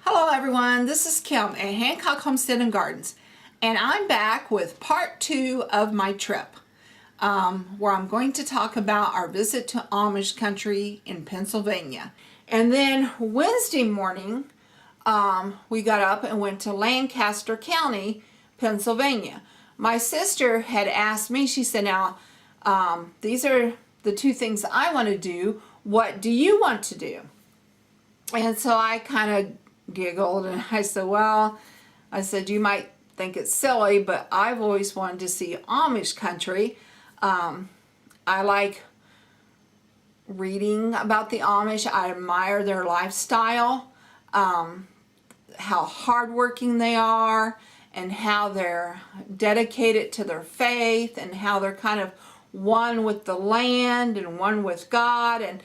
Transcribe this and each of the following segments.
Hello everyone, this is Kim at Hancock Homestead and Gardens, and I'm back with part 2 of my trip where I'm going to talk about our visit to Amish country in Pennsylvania. And then Wednesday morning we got up and went to Lancaster County, Pennsylvania. My sister had asked me, she said, now these are the two things I want to do, what do you want to do? And so I kind of giggled and I said, well, I said, you might think it's silly, but I've always wanted to see Amish country. I like reading about the Amish. I admire their lifestyle, how hardworking they are, and how they're dedicated to their faith, and how they're kind of one with the land and one with God, and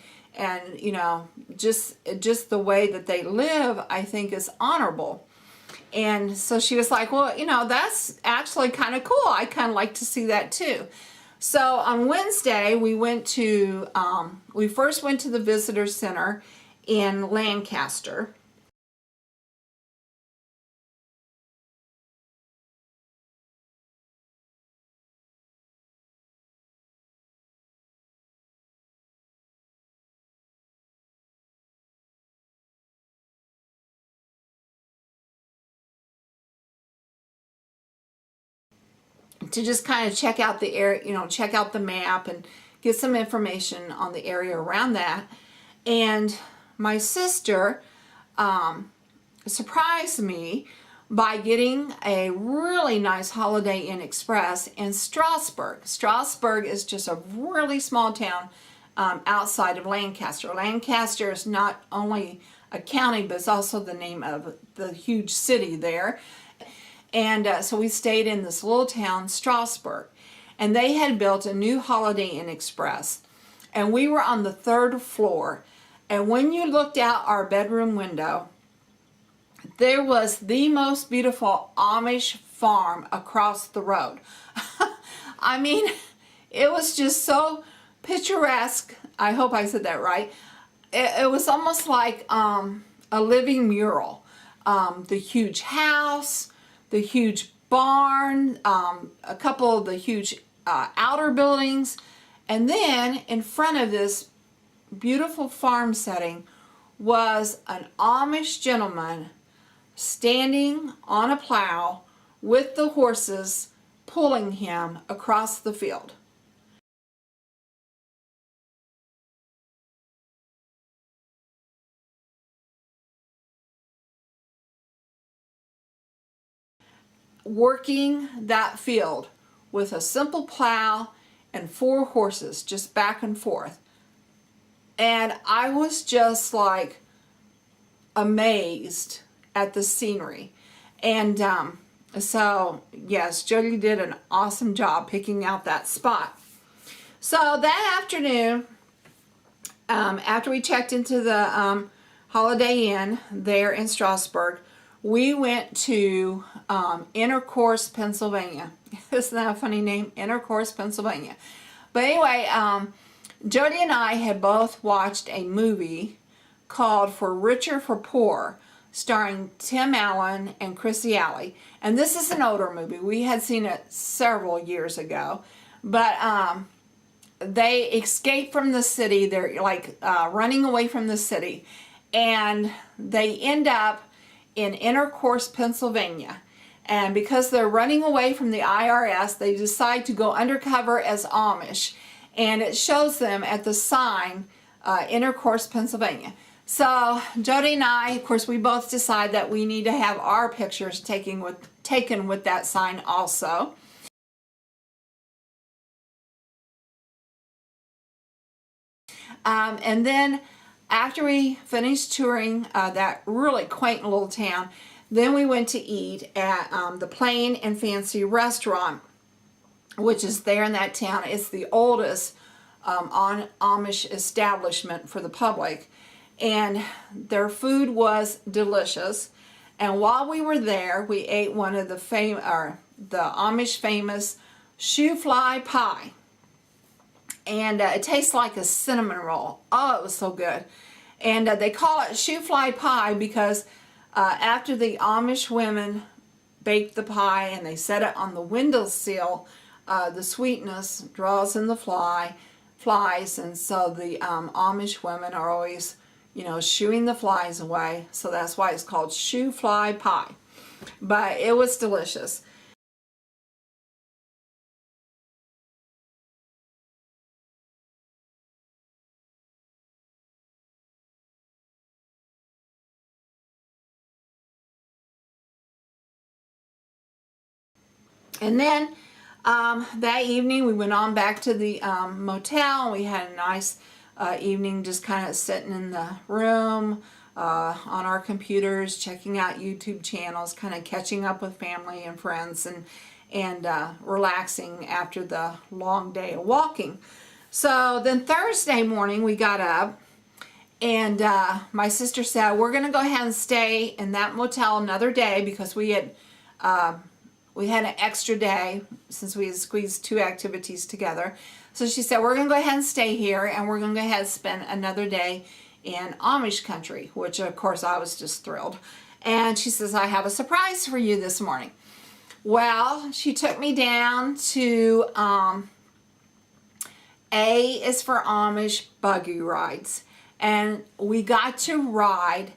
you know, just the way that they live, I think, is honorable. And so she was like, well, you know, that's actually kind of cool. I kind of like to see that too. So on Wednesday we went to we first went to the visitor center in Lancaster. To just kind of check out the area, you know, check out the map and get some information on the area around that. And my sister surprised me by getting a really nice Holiday Inn Express in Strasburg. Strasburg is just a really small town outside of Lancaster. Lancaster is not only a county, but it's also the name of the huge city there. And so we stayed in this little town, Strasburg, and they had built a new Holiday Inn Express, and we were on the 3rd floor. And when you looked out our bedroom window, there was the most beautiful Amish farm across the road. I mean, it was just so picturesque. I hope I said that right. It was almost like a living mural. The huge house, the huge barn, a couple of the huge outer buildings, and then in front of this beautiful farm setting was an Amish gentleman standing on a plow with the horses pulling him across the field. Working that field with a simple plow and 4 horses just back and forth. And I was just like amazed at the scenery. And so yes, Jody did an awesome job picking out that spot. So that afternoon, after we checked into the Holiday Inn there in Strasburg, we went to Intercourse, Pennsylvania. Isn't that a funny name? Intercourse, Pennsylvania. But anyway, Jody and I had both watched a movie called For Richer for Poor, starring Tim Allen and Chrissy Alley. And this is an older movie. We had seen it several years ago. But they escape from the city. They're like running away from the city. And they end up in Intercourse, Pennsylvania. And because they're running away from the IRS, they decide to go undercover as Amish. And it shows them at the sign, Intercourse, Pennsylvania. So Jody and I, of course, we both decide that we need to have our pictures taken with that sign also. And then after we finished touring that really quaint little town, then we went to eat at the Plain and Fancy restaurant, which is there in that town. It's the oldest Amish establishment for the public, and their food was delicious. And while we were there, we ate one of the Amish famous shoe fly pie. And it tastes like a cinnamon roll. Oh, it was so good. And they call it shoe fly pie because After the Amish women bake the pie and they set it on the windowsill, the sweetness draws in the flies, and so the Amish women are always, shooing the flies away. So that's why it's called shoo fly pie. But it was delicious. And then that evening we went on back to the motel, and we had a nice evening just kind of sitting in the room on our computers, checking out YouTube channels, kind of catching up with family and friends, and relaxing after the long day of walking. So then Thursday morning we got up, and my sister said, we're going to go ahead and stay in that motel another day, because we had an extra day since we had squeezed 2 activities together. So she said, we're going to go ahead and stay here, and we're going to go ahead and spend another day in Amish country, which of course I was just thrilled. And she says, I have a surprise for you this morning. Well, she took me down to A is for Amish buggy rides. And we got to ride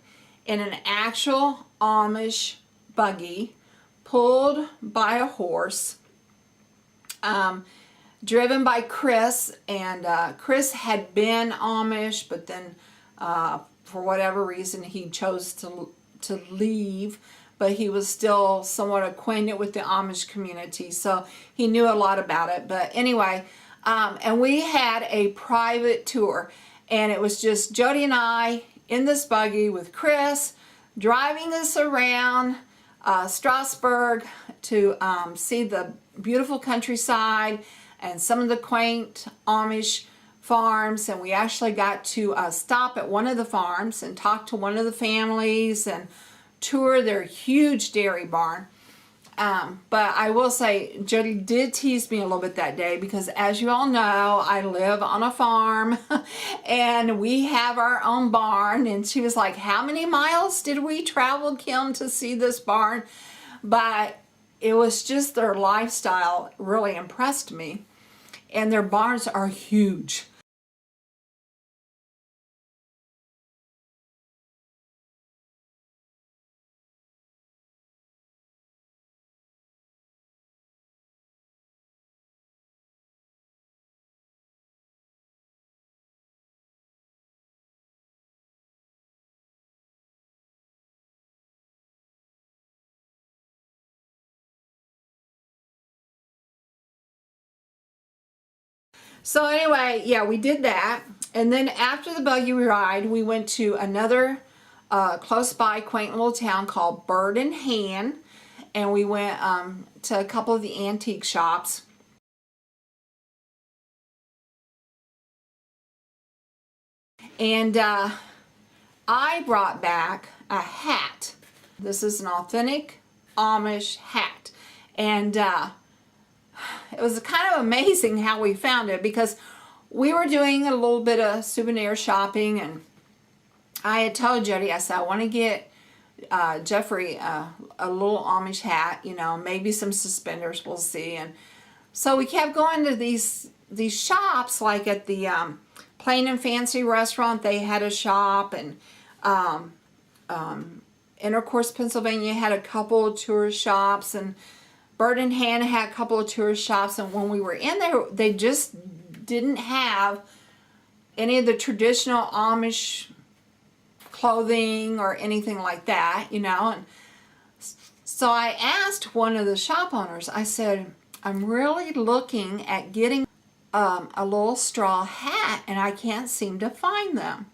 in an actual Amish buggy pulled by a horse, driven by Chris. And Chris had been Amish, but then for whatever reason he chose to leave, but he was still somewhat acquainted with the Amish community, so he knew a lot about it. But anyway, and we had a private tour, and it was just Jody and I in this buggy with Chris driving us around Strasbourg to see the beautiful countryside and some of the quaint Amish farms. And we actually got to stop at one of the farms and talk to one of the families and tour their huge dairy barn. But I will say, Jody did tease me a little bit that day, because as you all know, I live on a farm and we have our own barn. And she was like, how many miles did we travel, Kim, to see this barn? But it was just their lifestyle really impressed me. And their barns are huge. So anyway, yeah, we did that. And then after the buggy ride, we went to another close by quaint little town called Bird in Hand. And we went to a couple of the antique shops. And I brought back a hat. This is an authentic Amish hat. And it was kind of amazing how we found it, because we were doing a little bit of souvenir shopping, and I had told Jody, I said, I want to get Jeffrey a little Amish hat, maybe some suspenders, we'll see. And so we kept going to these shops, like at the Plain and Fancy restaurant, they had a shop, and Intercourse, Pennsylvania had a couple of tourist shops, and Bird in Hand had a couple of tourist shops. And when we were in there, they just didn't have any of the traditional Amish clothing or anything like that, And so I asked one of the shop owners, I said, I'm really looking at getting a little straw hat, and I can't seem to find them.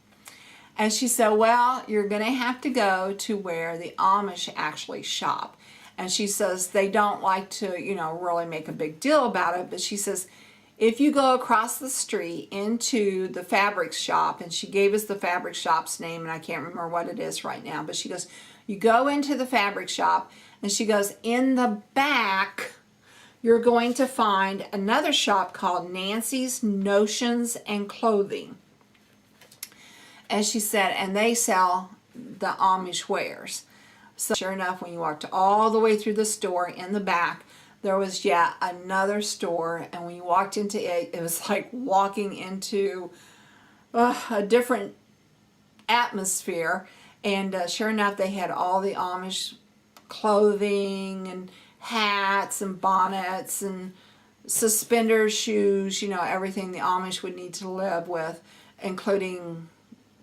And she said, well, you're going to have to go to where the Amish actually shop. And she says they don't like to, really make a big deal about it. But she says, if you go across the street into the fabric shop, and she gave us the fabric shop's name, and I can't remember what it is right now, but she goes, you go into the fabric shop, and she goes, in the back, you're going to find another shop called Nancy's Notions and Clothing. And she said, and they sell the Amish wares. So sure enough, when you walked all the way through the store in the back, there was yet another store, and when you walked into it, it was like walking into a different atmosphere. And sure enough, they had all the Amish clothing and hats and bonnets and suspenders, shoes, you know, everything the Amish would need to live with, including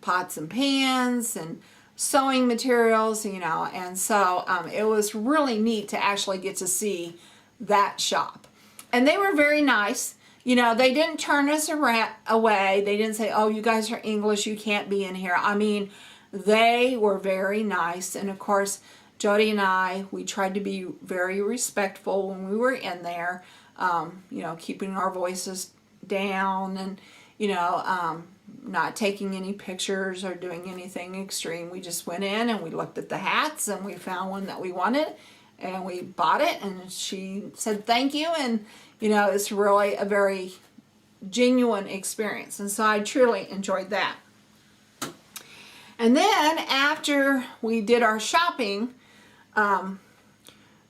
pots and pans and sewing materials, you know. And so it was really neat to actually get to see that shop. And they were very nice. You know, they didn't turn us away. They didn't say, oh, you guys are English, you can't be in here. I mean, they were very nice. And of course, Jody and I, we tried to be very respectful when we were in there, you know, keeping our voices down and, you know, not taking any pictures or doing anything extreme. We just went in and we looked at the hats and we found one that we wanted and we bought it, and she said thank you, and you know, it's really a very genuine experience, and so I truly enjoyed that. And then after we did our shopping,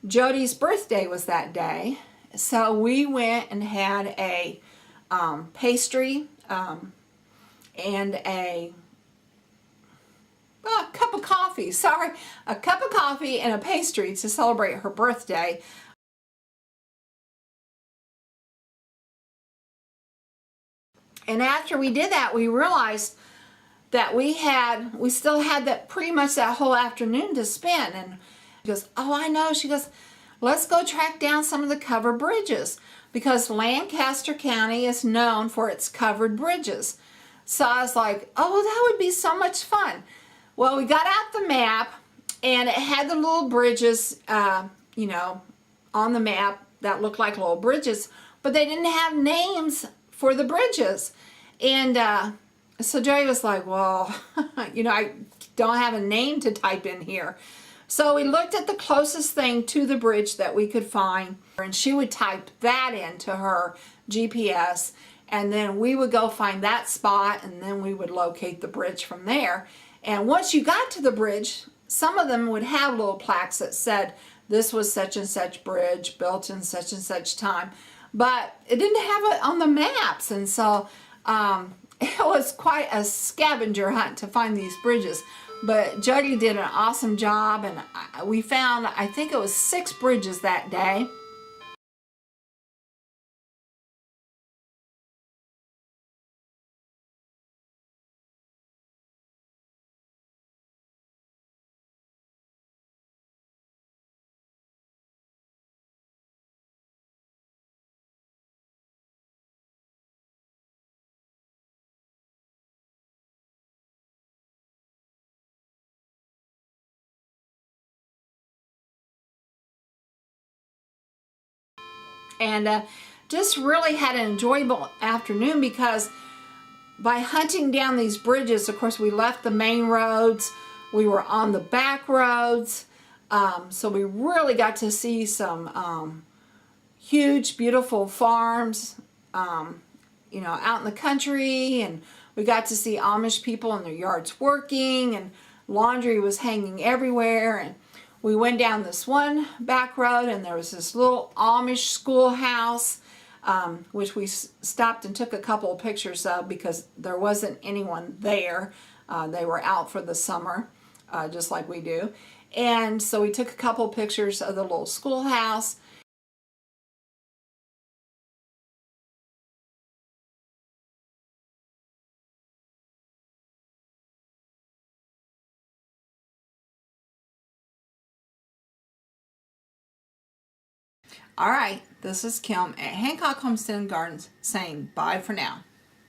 Jody's birthday was that day, so we went and had a pastry and a cup of coffee, a cup of coffee and a pastry to celebrate her birthday. And after we did that, we realized that we still had that pretty much that whole afternoon to spend. And she goes, oh, I know. She goes, let's go track down some of the covered bridges, because Lancaster County is known for its covered bridges. So I was like, oh, that would be so much fun. Well, we got out the map, and it had the little bridges, you know, on the map that looked like little bridges, but they didn't have names for the bridges. And so Joey was like, well, you know, I don't have a name to type in here. So we looked at the closest thing to the bridge that we could find, and she would type that into her GPS, and then we would go find that spot, and then we would locate the bridge from there. And once you got to the bridge, some of them would have little plaques that said this was such and such bridge built in such and such time, but it didn't have it on the maps. And so it was quite a scavenger hunt to find these bridges. But Jody did an awesome job, and we found, I think it was 6 bridges that day. And just really had an enjoyable afternoon, because by hunting down these bridges, of course, we left the main roads, we were on the back roads, so we really got to see some huge, beautiful farms, you know, out in the country, and we got to see Amish people in their yards working, and laundry was hanging everywhere. And we went down this one back road, and there was this little Amish schoolhouse, which we stopped and took a couple of pictures of, because there wasn't anyone there. They were out for the summer, just like we do. And so we took a couple of pictures of the little schoolhouse. All right, this is Kim at Hancock Homestead and Gardens saying bye for now.